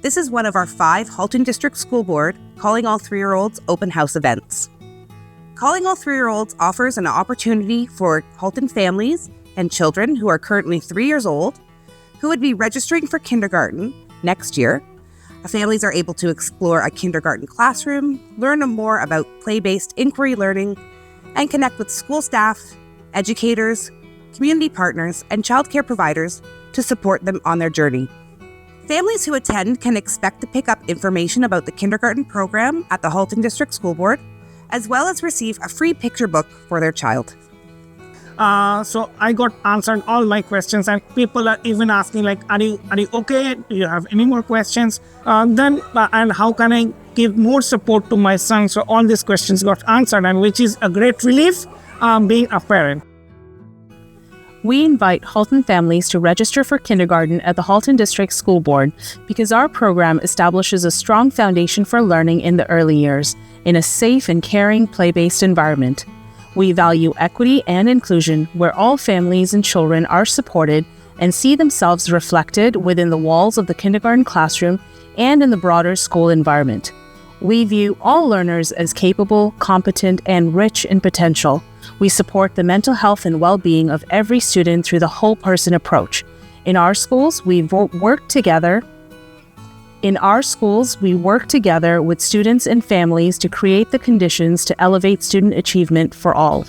This is one of our 5 Halton District School Board Calling All 3-Year-Olds open house events. Calling All 3-Year-Olds offers an opportunity for Halton families and children who are currently 3 years old who would be registering for kindergarten next year. Families are able to explore a kindergarten classroom, learn more about play-based inquiry learning, and connect with school staff, educators, community partners, and childcare providers to support them on their journey. Families who attend can expect to pick up information about the kindergarten program at the Halton District School Board, as well as receive a free picture book for their child. So I got answered all my questions, and people are even asking like, are you okay? Do you have any more questions? And how can I give more support to my son? So all these questions got answered, and which is a great relief being a parent. We invite Halton families to register for kindergarten at the Halton District School Board because our program establishes a strong foundation for learning in the early years in a safe and caring play-based environment. We value equity and inclusion where all families and children are supported and see themselves reflected within the walls of the kindergarten classroom and in the broader school environment. We view all learners as capable, competent, and rich in potential. We support the mental health and well-being of every student through the whole person approach. In our schools, we work together with students and families to create the conditions to elevate student achievement for all.